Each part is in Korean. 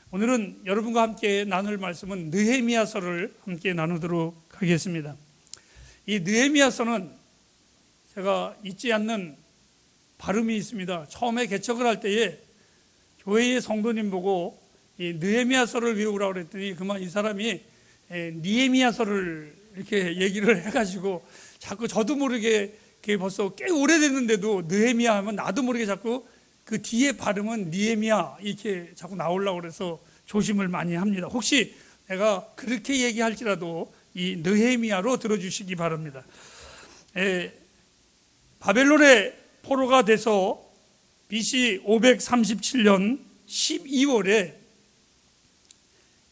오늘은 여러분과 함께 나눌 말씀은 느헤미야서를 함께 나누도록 하겠습니다. 이 느헤미야서는 제가 잊지 않는 발음이 있습니다. 처음에 개척을 할 때에 교회의 성도님 보고 이 느헤미야서를 외우라고 그랬더니 그만 이 사람이 니에미야서를 이렇게 얘기를 해가지고 자꾸 저도 모르게 그게 벌써 꽤 오래됐는데도 느헤미야 하면 나도 모르게 자꾸 그 뒤에 발음은 니에미야 이렇게 자꾸 나오려고 그래서 조심을 많이 합니다. 혹시 내가 그렇게 얘기할지라도 이 느헤미야로 들어주시기 바랍니다. 바벨론의 포로가 돼서 BC 537년 12월에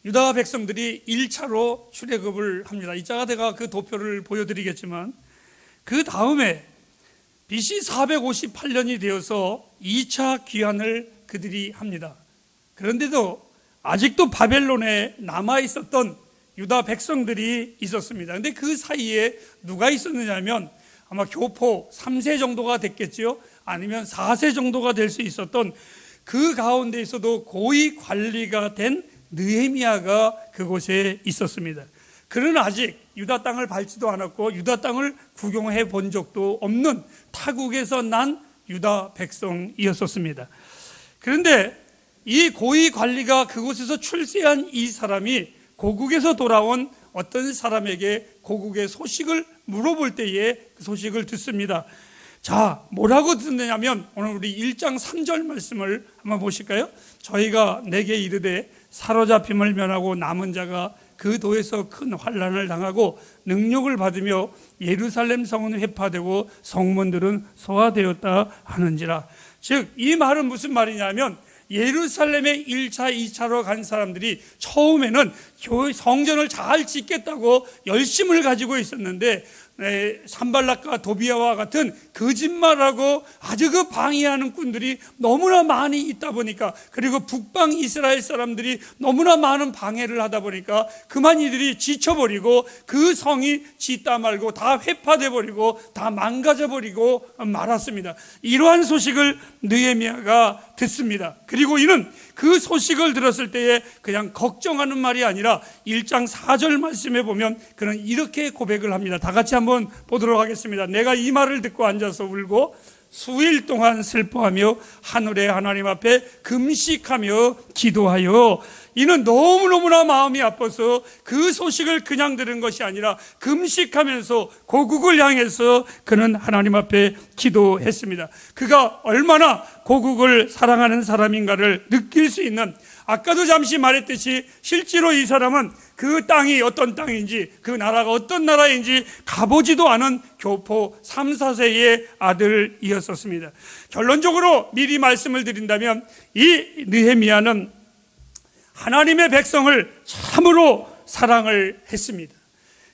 유다 백성들이 1차로 출애굽을 합니다. 이자가 제가 그 도표를 보여드리겠지만 그 다음에 BC 458년이 되어서 2차 귀환을 그들이 합니다. 그런데도 아직도 바벨론에 남아있었던 유다 백성들이 있었습니다. 그런데 그 사이에 누가 있었느냐면 아마 교포 3세 정도가 됐겠죠. 아니면 4세 정도가 될 수 있었던 그 가운데 있어도 고위 관리가 된 느헤미야가 그곳에 있었습니다. 그는 아직 유다 땅을 밟지도 않았고 유다 땅을 구경해 본 적도 없는 타국에서 난 유다 백성이었습니다. 그런데 이 고위 관리가 그곳에서 출세한 이 사람이 고국에서 돌아온 어떤 사람에게 고국의 소식을 물어볼 때에 그 소식을 듣습니다. 자, 뭐라고 듣느냐면 오늘 우리 1장 3절 말씀을 한번 보실까요? 저희가 내게 이르되 사로잡힘을 면하고 남은 자가 그 도에서 큰 환난을 당하고 능욕을 받으며 예루살렘 성은 회파되고 성문들은 소화되었다 하는지라. 즉 이 말은 무슨 말이냐면 예루살렘에 1차, 2차로 간 사람들이 처음에는 성전을 잘 짓겠다고 열심을 가지고 있었는데 산발락과 도비아와 같은 거짓말하고 아주 그 방해하는 꾼들이 너무나 많이 있다 보니까, 그리고 북방 이스라엘 사람들이 너무나 많은 방해를 하다 보니까 그만 이들이 지쳐버리고 그 성이 짓다 말고 다 회파돼 버리고 다 망가져 버리고 말았습니다. 이러한 소식을 느헤미야가 듣습니다. 그리고 이는 그 소식을 들었을 때에 그냥 걱정하는 말이 아니라 1장 4절 말씀에 보면 그는 이렇게 고백을 합니다. 다 같이 한번 보도록 하겠습니다. 내가 이 말을 듣고 앉아서 울고 수일 동안 슬퍼하며 하늘의 하나님 앞에 금식하며 기도하여, 이는 너무너무나 마음이 아파서 그 소식을 그냥 들은 것이 아니라 금식하면서 고국을 향해서 그는 하나님 앞에 기도했습니다. 그가 얼마나 고국을 사랑하는 사람인가를 느낄 수 있는, 아까도 잠시 말했듯이 실제로 이 사람은 그 땅이 어떤 땅인지 그 나라가 어떤 나라인지 가보지도 않은 교포 3, 4세의 아들이었습니다. 결론적으로 미리 말씀을 드린다면 이 느헤미야는 하나님의 백성을 참으로 사랑을 했습니다.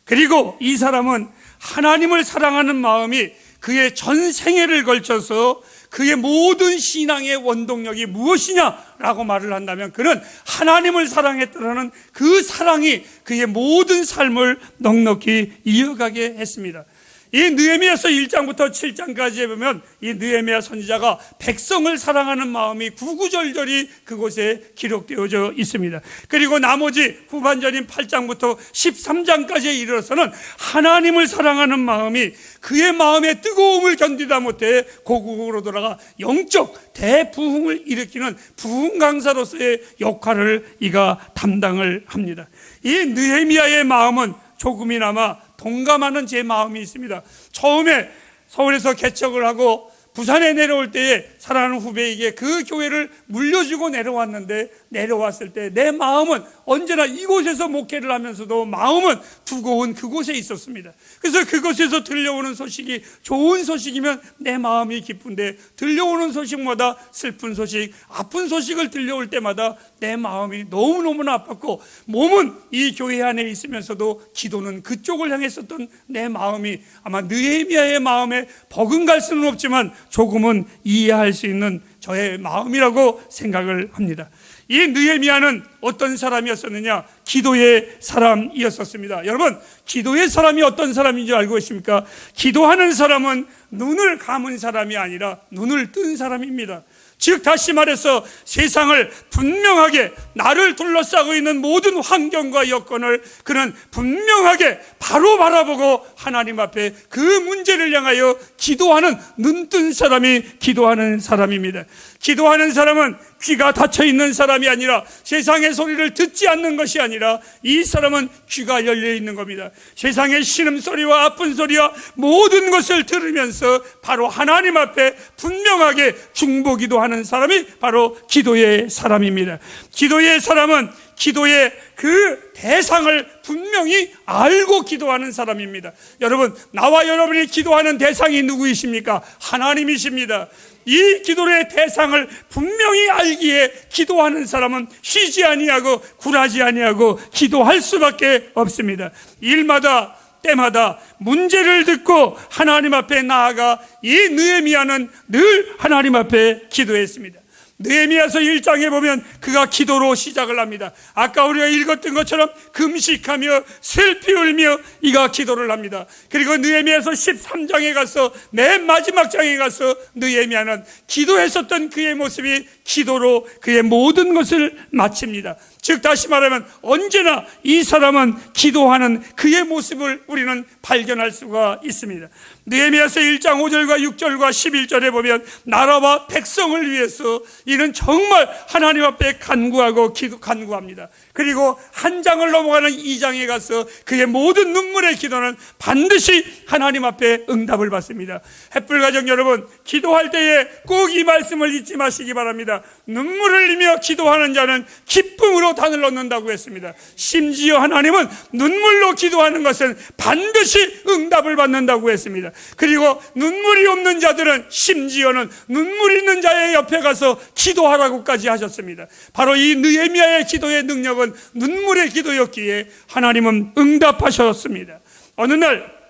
그리고 이 사람은 하나님을 사랑하는 마음이 그의 전 생애를 걸쳐서 그의 모든 신앙의 원동력이 무엇이냐라고 말을 한다면 그는 하나님을 사랑했다는 그 사랑이 그의 모든 삶을 넉넉히 이어가게 했습니다. 이 느헤미야서 1장부터 7장까지에 보면 이 느헤미야 선지자가 백성을 사랑하는 마음이 구구절절히 그곳에 기록되어져 있습니다. 그리고 나머지 후반전인 8장부터 13장까지에 이르러서는 하나님을 사랑하는 마음이 그의 마음의 뜨거움을 견디다 못해 고국으로 돌아가 영적 대부흥을 일으키는 부흥 강사로서의 역할을 이가 담당을 합니다. 이 느헤미야의 마음은 조금이나마 동감하는 제 마음이 있습니다. 처음에 서울에서 개척을 하고 부산에 내려올 때에 사랑하는 후배에게 그 교회를 물려주고 내려왔는데, 내려왔을 때 내 마음은 언제나 이곳에서 목회를 하면서도 마음은 두고온 그곳에 있었습니다. 그래서 그곳에서 들려오는 소식이 좋은 소식이면 내 마음이 기쁜데, 들려오는 소식마다 슬픈 소식, 아픈 소식을 들려올 때마다 내 마음이 너무너무나 아팠고, 몸은 이 교회 안에 있으면서도 기도는 그쪽을 향했었던 내 마음이 아마 느헤미야의 마음에 버금갈 수는 없지만 조금은 이해할 수 있는 저의 마음이라고 생각을 합니다. 이 느헤미야는 어떤 사람이었었느냐? 기도의 사람이었습니다. 여러분, 기도의 사람이 어떤 사람인지 알고 계십니까? 기도하는 사람은 눈을 감은 사람이 아니라 눈을 뜬 사람입니다. 즉 다시 말해서 세상을 분명하게, 나를 둘러싸고 있는 모든 환경과 여건을 그는 분명하게 바로 바라보고 하나님 앞에 그 문제를 향하여 기도하는 눈뜬 사람이 기도하는 사람입니다. 기도하는 사람은 귀가 닫혀 있는 사람이 아니라, 세상의 소리를 듣지 않는 것이 아니라, 이 사람은 귀가 열려 있는 겁니다. 세상의 신음소리와 아픈 소리와 모든 것을 들으면서 바로 하나님 앞에 분명하게 중보기도하는 사람이 바로 기도의 사람입니다. 기도의 사람은 기도의 그 대상을 분명히 알고 기도하는 사람입니다. 여러분, 나와 여러분이 기도하는 대상이 누구이십니까? 하나님이십니다. 이 기도의 대상을 분명히 알기에 기도하는 사람은 쉬지 아니하고 굴하지 아니하고 기도할 수밖에 없습니다. 일마다 때마다 문제를 듣고 하나님 앞에 나아가 이 느헤미야는 늘 하나님 앞에 기도했습니다. 느헤미야서 1장에 보면 그가 기도로 시작을 합니다. 아까 우리가 읽었던 것처럼 금식하며 슬피 울며 이가 기도를 합니다. 그리고 느헤미야서 13장에 가서, 맨 마지막 장에 가서 느헤미야는 기도했었던 그의 모습이 기도로 그의 모든 것을 마칩니다. 즉 다시 말하면 언제나 이 사람은 기도하는 그의 모습을 우리는 발견할 수가 있습니다. 느헤미야서 1장 5절과 6절과 11절에 보면 나라와 백성을 위해서 이는 정말 하나님 앞에 간구합니다. 그리고 한 장을 넘어가는 2장에 가서 그의 모든 눈물의 기도는 반드시 하나님 앞에 응답을 받습니다. 햇불가정 여러분, 기도할 때에 꼭 이 말씀을 잊지 마시기 바랍니다. 눈물을 흘리며 기도하는 자는 기쁨으로 단을 얻는다고 했습니다. 심지어 하나님은 눈물로 기도하는 것은 반드시 응답을 받는다고 했습니다. 그리고 눈물이 없는 자들은 심지어는 눈물 있는 자의 옆에 가서 기도하라고까지 하셨습니다. 바로 이 느헤미야의 기도의 능력은 눈물의 기도였기에 하나님은 응답하셨습니다. 어느 날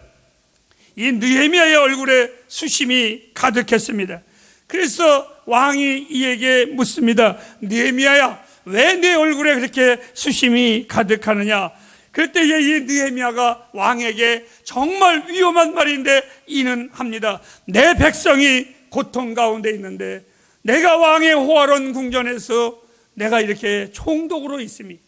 이 느헤미야의 얼굴에 수심이 가득했습니다. 그래서 왕이 이에게 묻습니다. 느헤미야야, 왜 내 얼굴에 그렇게 수심이 가득하느냐? 그때에 이 느헤미야가 왕에게 정말 위험한 말인데 이는 합니다. 내 백성이 고통 가운데 있는데 내가 왕의 호화로운 궁전에서 내가 이렇게 총독으로 있음이,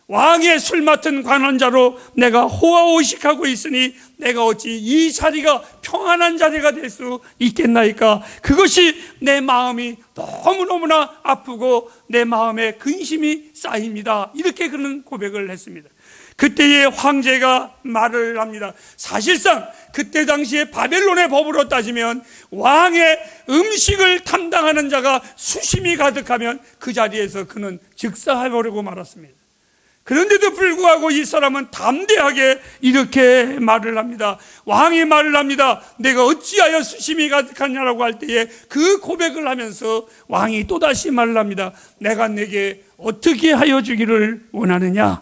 왕의 술 맡은 관원자로 내가 호화호식하고 있으니 내가 어찌 이 자리가 평안한 자리가 될 수 있겠나이까? 그것이 내 마음이 너무너무나 아프고 내 마음에 근심이 쌓입니다. 이렇게 그는 고백을 했습니다. 그때의 황제가 말을 합니다. 사실상 그때 당시에 바벨론의 법으로 따지면 왕의 음식을 담당하는 자가 수심이 가득하면 그 자리에서 그는 즉사해버리고 말았습니다. 그런데도 불구하고 이 사람은 담대하게 이렇게 말을 합니다. 왕이 말을 합니다. 내가 어찌하여 수심이 가득하냐라고 할 때에 그 고백을 하면서 왕이 또다시 말을 합니다. 내가 내게 어떻게 하여 주기를 원하느냐?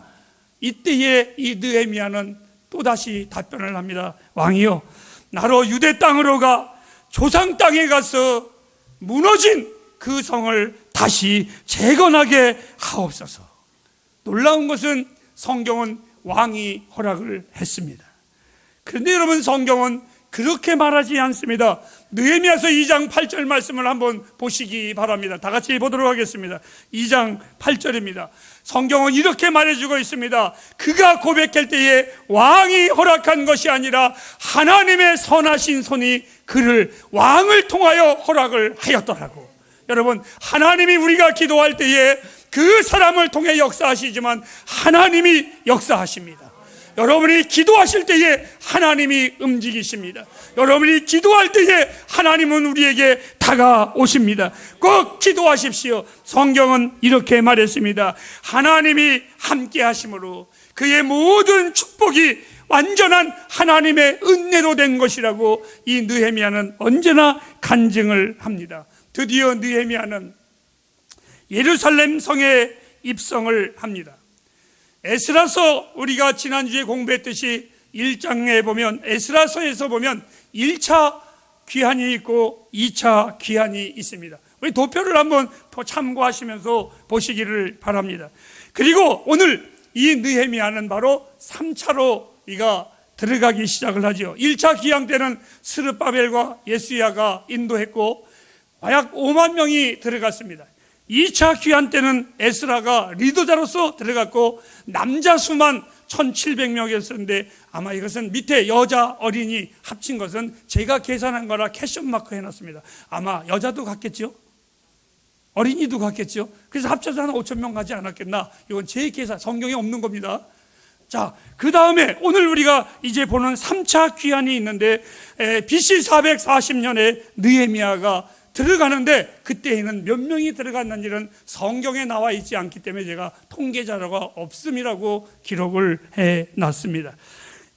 이때에 이 느헤미야는 또다시 답변을 합니다. 왕이요, 나로 유대 땅으로 가 조상 땅에 가서 무너진 그 성을 다시 재건하게 하옵소서. 놀라운 것은 성경은 왕이 허락을 했습니다. 그런데 여러분, 성경은 그렇게 말하지 않습니다. 느헤미야서 2장 8절 말씀을 한번 보시기 바랍니다. 다 같이 보도록 하겠습니다. 2장 8절입니다. 성경은 이렇게 말해주고 있습니다. 그가 고백할 때에 왕이 허락한 것이 아니라 하나님의 선하신 손이 그를 왕을 통하여 허락을 하였더라고. 여러분, 하나님이 우리가 기도할 때에 그 사람을 통해 역사하시지만 하나님이 역사하십니다. 여러분이 기도하실 때에 하나님이 움직이십니다. 여러분이 기도할 때에 하나님은 우리에게 다가오십니다. 꼭 기도하십시오. 성경은 이렇게 말했습니다. 하나님이 함께 하심으로 그의 모든 축복이 완전한 하나님의 은혜로 된 것이라고 이 느헤미야는 언제나 간증을 합니다. 드디어 느헤미야는 예루살렘 성에 입성을 합니다. 에스라서, 우리가 지난주에 공부했듯이 1장에 보면, 에스라서에서 보면 1차 귀환이 있고 2차 귀환이 있습니다. 우리 도표를 한번 참고하시면서 보시기를 바랍니다. 그리고 오늘 이 느헤미야는 바로 3차로 이가 들어가기 시작을 하죠. 1차 귀환 때는 스룹바벨과 예수야가 인도했고, 약 5만 명이 들어갔습니다. 2차 귀환 때는 에스라가 리더자로서 들어갔고 남자 수만 1700명이었는데 아마 이것은 밑에 여자 어린이 합친 것은 제가 계산한 거라 캐션 마크 해놨습니다. 아마 여자도 갔겠죠? 어린이도 갔겠죠? 그래서 합쳐서 한 5,000명 가지 않았겠나? 이건 제 계산, 성경에 없는 겁니다. 자, 그 다음에 오늘 우리가 이제 보는 3차 귀환이 있는데 BC 440년에 느헤미야가 들어가는데 그때에는 몇 명이 들어갔는지는 성경에 나와 있지 않기 때문에 제가 통계 자료가 없음이라고 기록을 해놨습니다.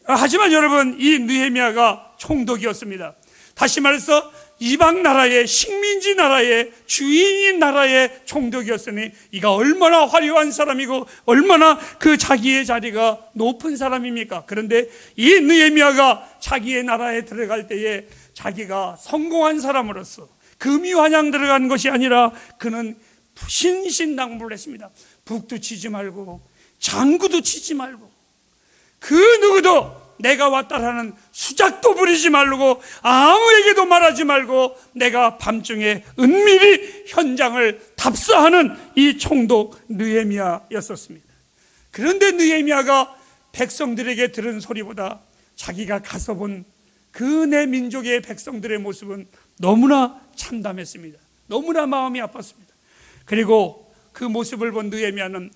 하지만 여러분, 이 느헤미야가 총독이었습니다. 다시 말해서 이방 나라의 식민지 나라의 주인인 나라의 총독이었으니 이가 얼마나 화려한 사람이고 얼마나 그 자기의 자리가 높은 사람입니까? 그런데 이 느헤미야가 자기의 나라에 들어갈 때에 자기가 성공한 사람으로서 금이환양 들어간 것이 아니라 그는 신신당부를 했습니다. 북도 치지 말고 장구도 치지 말고 그 누구도 내가 왔다라는 수작도 부리지 말고 아무에게도 말하지 말고 내가 밤중에 은밀히 현장을 답사하는 이 총독 느헤미야였었습니다. 그런데 느헤미야가 백성들에게 들은 소리보다 자기가 가서 본 그 내 민족의 백성들의 모습은 너무나 참담했습니다. 너무나 마음이 아팠습니다. 그리고 그 모습을 본 느헤미야는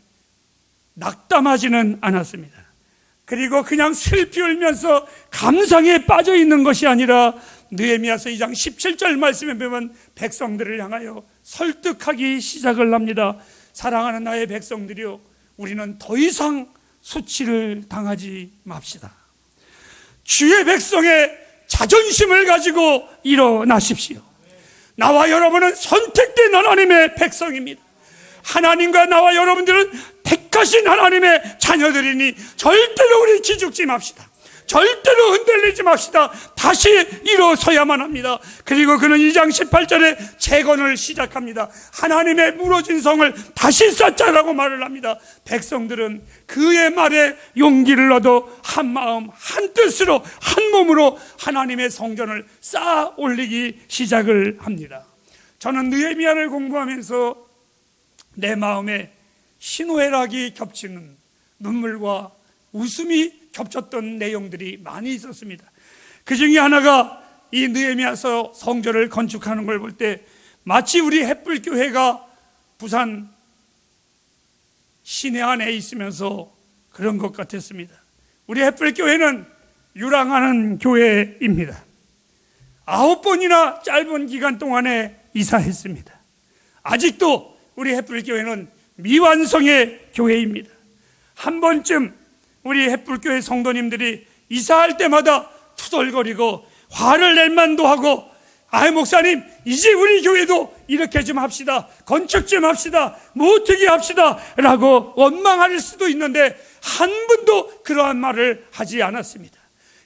낙담하지는 않았습니다. 그리고 그냥 슬피 울면서 감상에 빠져 있는 것이 아니라 느헤미야서 2장 17절 말씀에 보면 백성들을 향하여 설득하기 시작을 합니다. 사랑하는 나의 백성들이여, 우리는 더 이상 수치를 당하지 맙시다. 주의 백성의 자존심을 가지고 일어나십시오. 나와 여러분은 선택된 하나님의 백성입니다. 하나님과 나와 여러분들은 택하신 하나님의 자녀들이니 절대로 우리 기죽지 맙시다. 절대로 흔들리지 맙시다. 다시 일어서야만 합니다. 그리고 그는 2장 18절에 재건을 시작합니다. 하나님의 무너진 성을 다시 쌓자라고 말을 합니다. 백성들은 그의 말에 용기를 얻어 한 마음 한 뜻으로 한 몸으로 하나님의 성전을 쌓아 올리기 시작을 합니다. 저는 느헤미야를 공부하면서 내 마음에 희노애락이 겹치는 눈물과 웃음이 겹쳤던 내용들이 많이 있었습니다. 그 중에 하나가 이 느헤미야서 성전을 건축하는 걸 볼 때 마치 우리 햇불교회가 부산 시내 안에 있으면서 그런 것 같았습니다. 우리 햇불교회는 유랑하는 교회입니다. 9번이나 짧은 기간 동안에 이사했습니다. 아직도 우리 햇불교회는 미완성의 교회입니다. 한 번쯤 우리 햇불교회 성도님들이 이사할 때마다 투덜거리고 화를 낼 만도 하고, 아이 목사님 이제 우리 교회도 이렇게 좀 합시다, 건축 좀 합시다, 뭐 어떻게 합시다 라고 원망할 수도 있는데 한 번도 그러한 말을 하지 않았습니다.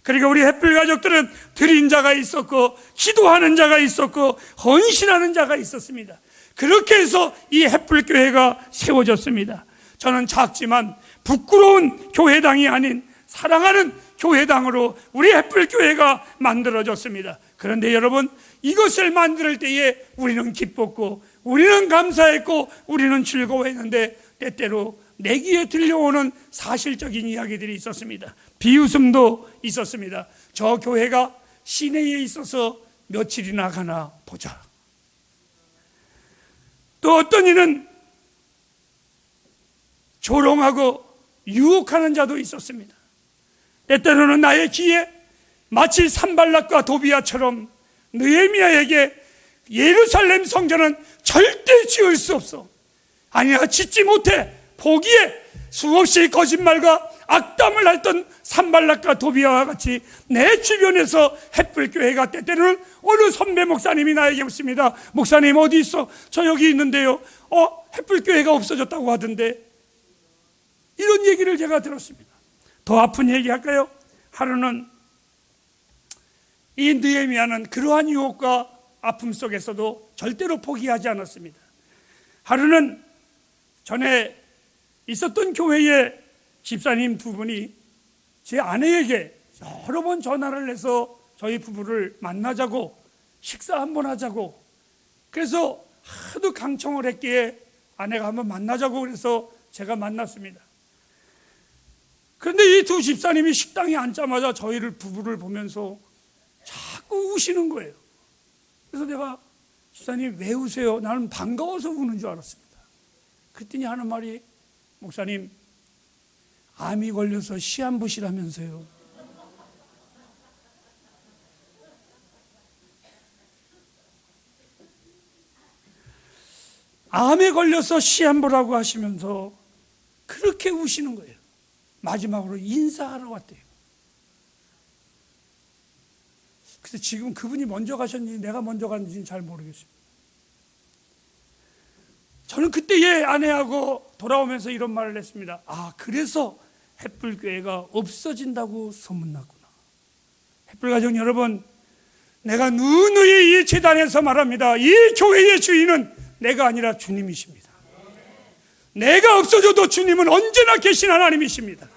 그리고 우리 햇불 가족들은 드린 자가 있었고 기도하는 자가 있었고 헌신하는 자가 있었습니다. 그렇게 해서 이 햇불교회가 세워졌습니다. 저는 작지만 부끄러운 교회당이 아닌 사랑하는 교회당으로 우리 햇불교회가 만들어졌습니다. 그런데 여러분, 이것을 만들 때에 우리는 기뻤고 우리는 감사했고 우리는 즐거워했는데 때때로 내 귀에 들려오는 사실적인 이야기들이 있었습니다. 비웃음도 있었습니다. 저 교회가 시내에 있어서 며칠이나 가나 보자. 또 어떤 이는 조롱하고 유혹하는 자도 있었습니다. 때때로는 나의 귀에 마치 산발락과 도비아처럼 느헤미야에게 예루살렘 성전은 절대 지을 수 없어, 아니야 짓지 못해, 보기에 수없이 거짓말과 악담을 했던 산발락과 도비아와 같이 내 주변에서 햇불교회가 때때로는 어느 선배 목사님이 나에게 묻습니다. 목사님 어디 있어? 저 여기 있는데요. 햇불교회가 없어졌다고 하던데. 이런 얘기를 제가 들었습니다. 더 아픈 얘기 할까요? 하루는 이 느헤미야는 그러한 유혹과 아픔 속에서도 절대로 포기하지 않았습니다. 하루는 전에 있었던 교회의 집사님 두 분이 제 아내에게 여러 번 전화를 해서 저희 부부를 만나자고, 식사 한번 하자고 그래서 하도 강청을 했기에 아내가 한번 만나자고 그래서 제가 만났습니다. 그런데 이 두 집사님이 식당에 앉자마자 저희를 부부를 보면서 자꾸 우시는 거예요. 그래서 내가 집사님 왜 우세요? 나는 반가워서 우는 줄 알았습니다. 그랬더니 하는 말이 목사님 암이 걸려서 시한부시라면서요. 암에 걸려서 시한부라고 하시면서 그렇게 우시는 거예요. 마지막으로 인사하러 왔대요. 그래서 지금 그분이 먼저 가셨는지 내가 먼저 갔는지는 잘 모르겠습니다. 저는 그때 예 아내하고 돌아오면서 이런 말을 했습니다. 아, 그래서 햇불교회가 없어진다고 소문났구나. 햇불가정 여러분, 내가 누누이 이 재단에서 말합니다. 이 교회의 주인은 내가 아니라 주님이십니다. 내가 없어져도 주님은 언제나 계신 하나님이십니다.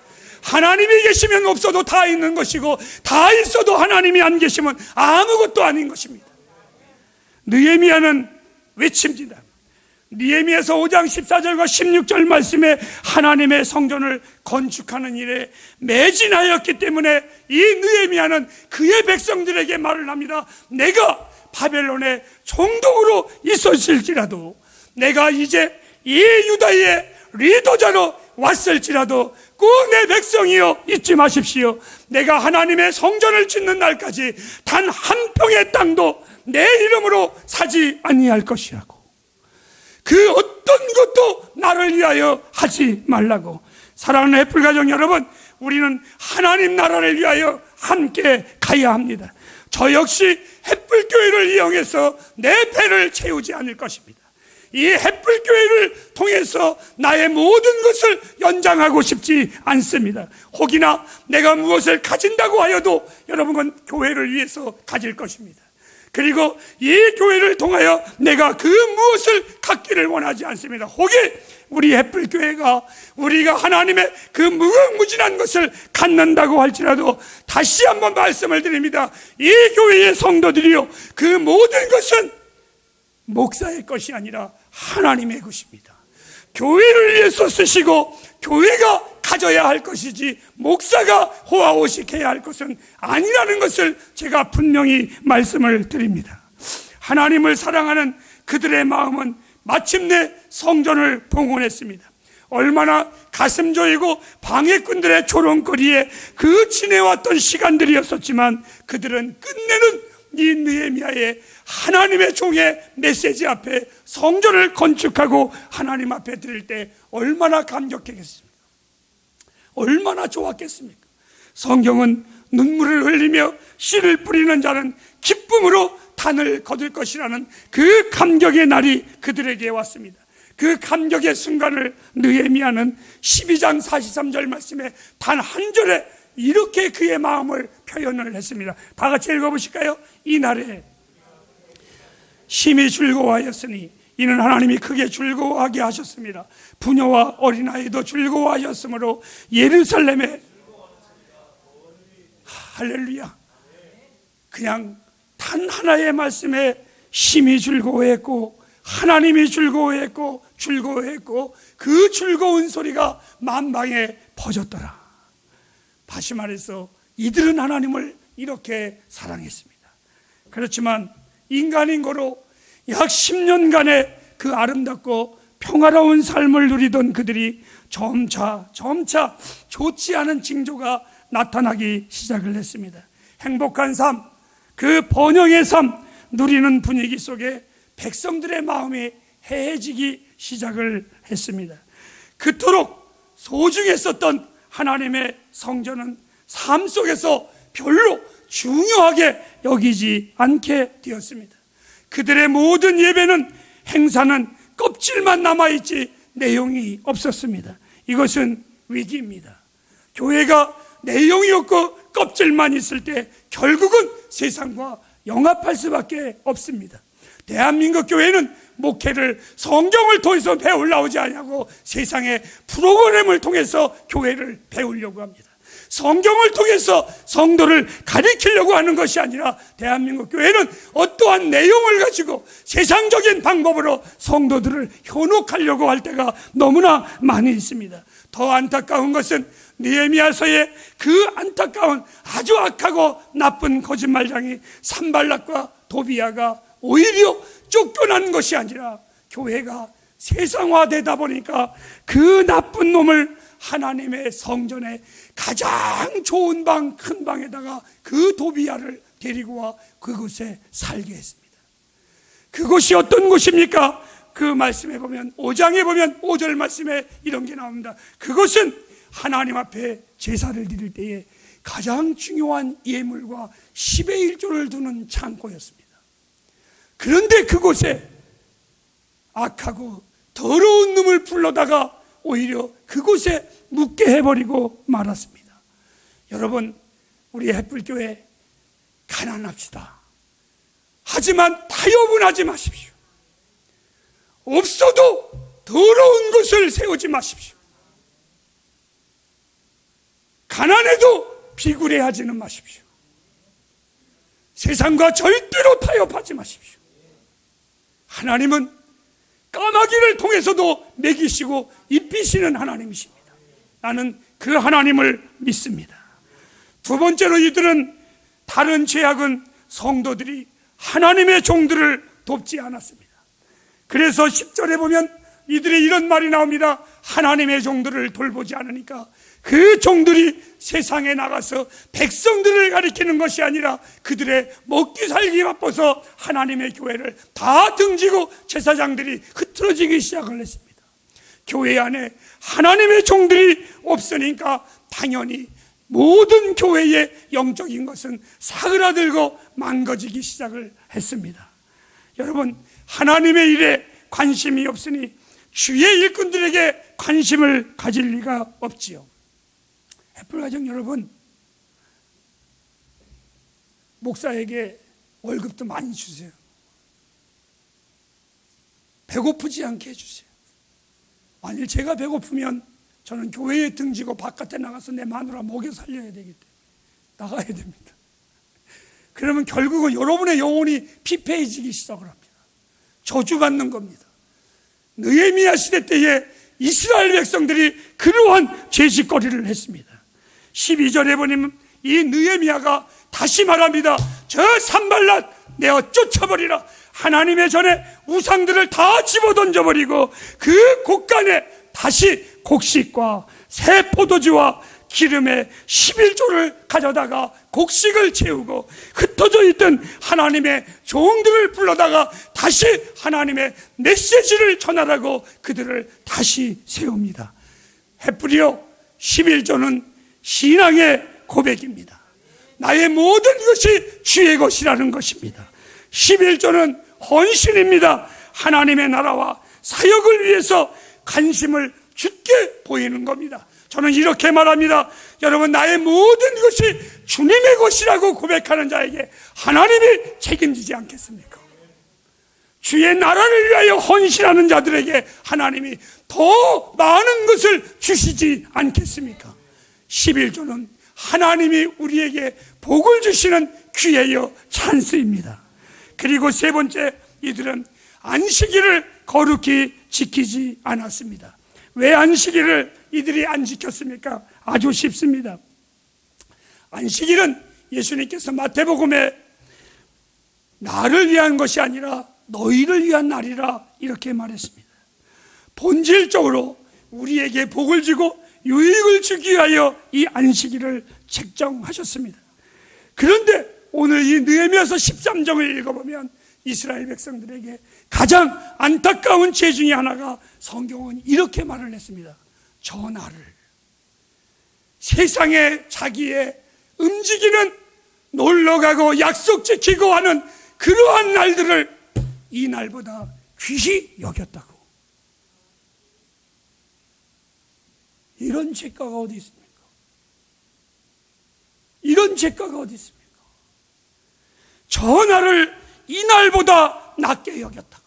하나님이 계시면 없어도 다 있는 것이고, 다 있어도 하나님이 안 계시면 아무것도 아닌 것입니다. 느헤미야는 외칩니다. 느헤미야서 5장 14절과 16절 말씀에 하나님의 성전을 건축하는 일에 매진하였기 때문에 이 느헤미야는 그의 백성들에게 말을 합니다. 내가 바벨론의 총독으로 있었을지라도, 내가 이제 이 유다의 리더자로 왔을지라도 꼭 내 백성이여 잊지 마십시오. 내가 하나님의 성전을 짓는 날까지 단 한 평의 땅도 내 이름으로 사지 아니할 것이라고. 그 어떤 것도 나를 위하여 하지 말라고. 사랑하는 햇불가정 여러분, 우리는 하나님 나라를 위하여 함께 가야 합니다. 저 역시 햇불교회를 이용해서 내 배를 채우지 않을 것입니다. 이 햇불교회를 통해서 나의 모든 것을 연장하고 싶지 않습니다. 혹이나 내가 무엇을 가진다고 하여도 여러분은 교회를 위해서 가질 것입니다. 그리고 이 교회를 통하여 내가 그 무엇을 갖기를 원하지 않습니다. 혹이 우리 햇불교회가 우리가 하나님의 그 무궁무진한 것을 갖는다고 할지라도 다시 한번 말씀을 드립니다. 이 교회의 성도들이요, 그 모든 것은 목사의 것이 아니라 하나님의 것입니다. 교회를 위해서 쓰시고 교회가 가져야 할 것이지 목사가 호화호식해야 할 것은 아니라는 것을 제가 분명히 말씀을 드립니다. 하나님을 사랑하는 그들의 마음은 마침내 성전을 봉헌했습니다. 얼마나 가슴 저리고 방해꾼들의 조롱거리에 그 지내왔던 시간들이었었지만 그들은 끝내는 이 느헤미야의 하나님의 종의 메시지 앞에 성전을 건축하고 하나님 앞에 드릴 때 얼마나 감격했겠습니까? 얼마나 좋았겠습니까? 성경은 눈물을 흘리며 씨를 뿌리는 자는 기쁨으로 단을 거둘 것이라는 그 감격의 날이 그들에게 왔습니다. 그 감격의 순간을 느헤미야는 12장 43절 말씀에 단 한 절에 이렇게 그의 마음을 표현을 했습니다. 다 같이 읽어보실까요? 이 날에 심히 즐거워하였으니 이는 하나님이 크게 즐거워하게 하셨습니다. 부녀와 어린아이도 즐거워하셨으므로 예루살렘에 할렐루야, 그냥 단 하나의 말씀에 심히 즐거워했고 하나님이 즐거워했고 그 즐거운 소리가 만방에 퍼졌더라. 다시 말해서 이들은 하나님을 이렇게 사랑했습니다. 그렇지만 인간인 거로 약 10년간의 그 아름답고 평화로운 삶을 누리던 그들이 점차 좋지 않은 징조가 나타나기 시작을 했습니다. 행복한 삶, 그 번영의 삶 누리는 분위기 속에 백성들의 마음이 해해지기 시작을 했습니다. 그토록 소중했었던 하나님의 성전은 삶 속에서 별로 중요하게 여기지 않게 되었습니다. 그들의 모든 예배는 행사는 껍질만 남아있지 내용이 없었습니다. 이것은 위기입니다. 교회가 내용이 없고 껍질만 있을 때 결국은 세상과 영합할 수밖에 없습니다. 대한민국 교회는 목회를 성경을 통해서 배우려고 하지 않냐고 세상의 프로그램을 통해서 교회를 배우려고 합니다. 성경을 통해서 성도를 가리키려고 하는 것이 아니라 대한민국 교회는 어떠한 내용을 가지고 세상적인 방법으로 성도들을 현혹하려고 할 때가 너무나 많이 있습니다. 더 안타까운 것은 느헤미야서의 그 안타까운 아주 악하고 나쁜 거짓말장이 산발락과 도비야가 오히려 쫓겨난 것이 아니라 교회가 세상화되다 보니까 그 나쁜 놈을 하나님의 성전에 가장 좋은 방, 큰 방에다가 그 도비야를 데리고 와 그곳에 살게 했습니다. 그곳이 어떤 곳입니까? 그 말씀에 보면 5장에 보면 5절 말씀에 이런 게 나옵니다. 그것은 하나님 앞에 제사를 드릴 때에 가장 중요한 예물과 10의 1조를 두는 창고였습니다. 그런데 그곳에 악하고 더러운 놈을 불러다가 오히려 그곳에 묵게 해버리고 말았습니다. 여러분, 우리 햇불교회 가난합시다. 하지만 타협은 하지 마십시오. 없어도 더러운 것을 세우지 마십시오. 가난해도 비굴해하지는 마십시오. 세상과 절대로 타협하지 마십시오. 하나님은 까마귀를 통해서도 먹이시고 입히시는 하나님이십니다. 나는 그 하나님을 믿습니다. 두 번째로 이들은 다른 죄악은 성도들이 하나님의 종들을 돕지 않았습니다. 그래서 10절에 보면 이들이 이런 말이 나옵니다. 하나님의 종들을 돌보지 않으니까 그 종들이 세상에 나가서 백성들을 가리키는 것이 아니라 그들의 먹기 살기 바빠서 하나님의 교회를 다 등지고 제사장들이 흐트러지기 시작을 했습니다. 교회 안에 하나님의 종들이 없으니까 당연히 모든 교회의 영적인 것은 사그라들고 망가지기 시작을 했습니다. 여러분, 하나님의 일에 관심이 없으니 주의 일꾼들에게 관심을 가질 리가 없지요. 햇불가정 여러분, 목사에게 월급도 많이 주세요. 배고프지 않게 해주세요. 만일 제가 배고프면 저는 교회에 등지고 바깥에 나가서 내 마누라 먹여 살려야 되기 때문에 나가야 됩니다. 그러면 결국은 여러분의 영혼이 피폐해지기 시작을 합니다. 저주받는 겁니다. 느헤미야 시대 때에 이스라엘 백성들이 그러한 죄짓거리를 했습니다. 12절에 보면 이 느헤미야가 다시 말합니다. 저 산발랏 내어 쫓아버리라. 하나님의 전에 우상들을 다 집어던져버리고 그 곳간에 다시 곡식과 새 포도주와 기름에 11조를 가져다가 곡식을 채우고 흩어져 있던 하나님의 종들을 불러다가 다시 하나님의 메시지를 전하라고 그들을 다시 세웁니다. 햇불이여, 11조는 신앙의 고백입니다. 나의 모든 것이 주의 것이라는 것입니다. 11조는 헌신입니다. 하나님의 나라와 사역을 위해서 관심을 주께 보이는 겁니다. 저는 이렇게 말합니다. 여러분, 나의 모든 것이 주님의 것이라고 고백하는 자에게 하나님이 책임지지 않겠습니까? 주의 나라를 위하여 헌신하는 자들에게 하나님이 더 많은 것을 주시지 않겠습니까? 11조는 하나님이 우리에게 복을 주시는 기회여 찬스입니다. 그리고 세 번째, 이들은 안식일을 거룩히 지키지 않았습니다. 왜 안식일을 이들이 안 지켰습니까? 아주 쉽습니다. 안식일은 예수님께서 마태복음에 나를 위한 것이 아니라 너희를 위한 날이라 이렇게 말했습니다. 본질적으로 우리에게 복을 주고 유익을 주기 위하여 이 안식일을 책정하셨습니다. 그런데 오늘 이 느헤미야서 13장을 읽어보면 이스라엘 백성들에게 가장 안타까운 죄 중에 하나가 성경은 이렇게 말을 했습니다. 저 날을, 세상에 자기의 움직이는 놀러가고 약속 지키고 하는 그러한 날들을 이 날보다 귀히 여겼다고. 이런 죄가가 어디 있습니까? 이런 죄가가 어디 있습니까? 저 날을 이 날보다 낮게 여겼다고.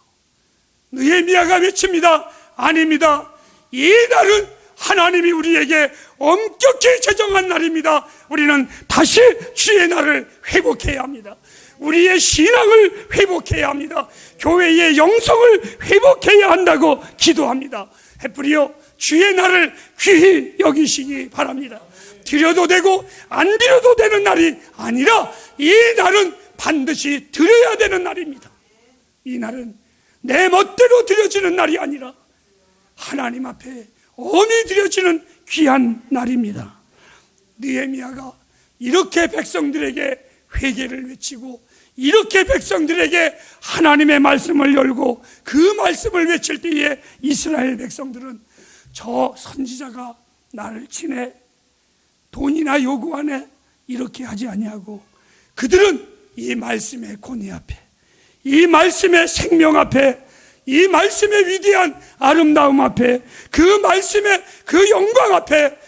느헤미야가 외칩니다. 아닙니다. 이 날은 하나님이 우리에게 엄격히 제정한 날입니다. 우리는 다시 주의 날을 회복해야 합니다. 우리의 신앙을 회복해야 합니다. 교회의 영성을 회복해야 한다고 기도합니다. 햇불이여, 주의 날을 귀히 여기시기 바랍니다. 드려도 되고 안 드려도 되는 날이 아니라 이 날은 반드시 드려야 되는 날입니다. 이 날은 내 멋대로 드려지는 날이 아니라 하나님 앞에 엄히 드려지는 귀한 날입니다. 느헤미야가 이렇게 백성들에게 회개를 외치고 이렇게 백성들에게 하나님의 말씀을 열고 그 말씀을 외칠 때에 이스라엘 백성들은 저 선지자가 나를 치네, 돈이나 요구하네, 이렇게 하지 아니하고 그들은 이 말씀의 권위 앞에, 이 말씀의 생명 앞에, 이 말씀의 위대한 아름다움 앞에, 그 말씀의 그 영광 앞에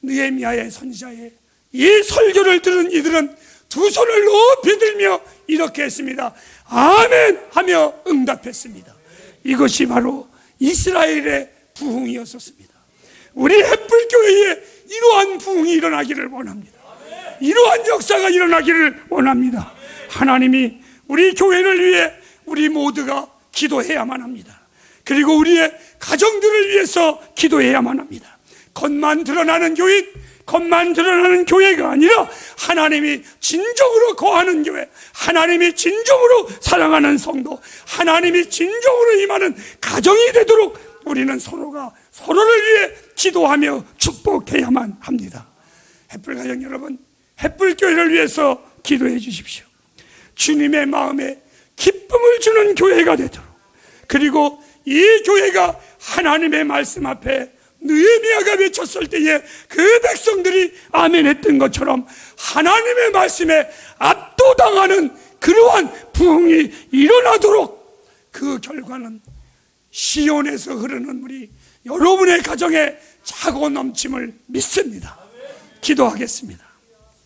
느헤미야의 선지자의 이 설교를 들은 이들은 두 손을 높이 들며 이렇게 했습니다. 아멘 하며 응답했습니다. 이것이 바로 이스라엘의 부흥이었었습니다. 우리 햇불교회에 이러한 부흥이 일어나기를 원합니다. 이러한 역사가 일어나기를 원합니다. 하나님이 우리 교회를 위해 우리 모두가 기도해야만 합니다. 그리고 우리의 가정들을 위해서 기도해야만 합니다. 겉만 드러나는 교인, 겉만 드러나는 교회가 아니라 하나님이 진정으로 거하는 교회, 하나님이 진정으로 사랑하는 성도, 하나님이 진정으로 임하는 가정이 되도록 우리는 서로가 서로를 위해 기도하며 축복해야만 합니다. 햇불가정 여러분, 햇불교회를 위해서 기도해 주십시오. 주님의 마음에 기쁨을 주는 교회가 되도록, 그리고 이 교회가 하나님의 말씀 앞에 느헤미야가 외쳤을 때에 그 백성들이 아멘 했던 것처럼 하나님의 말씀에 압도당하는 그러한 부흥이 일어나도록, 그 결과는 시온에서 흐르는 물이 여러분의 가정에 차고 넘침을 믿습니다. 기도하겠습니다.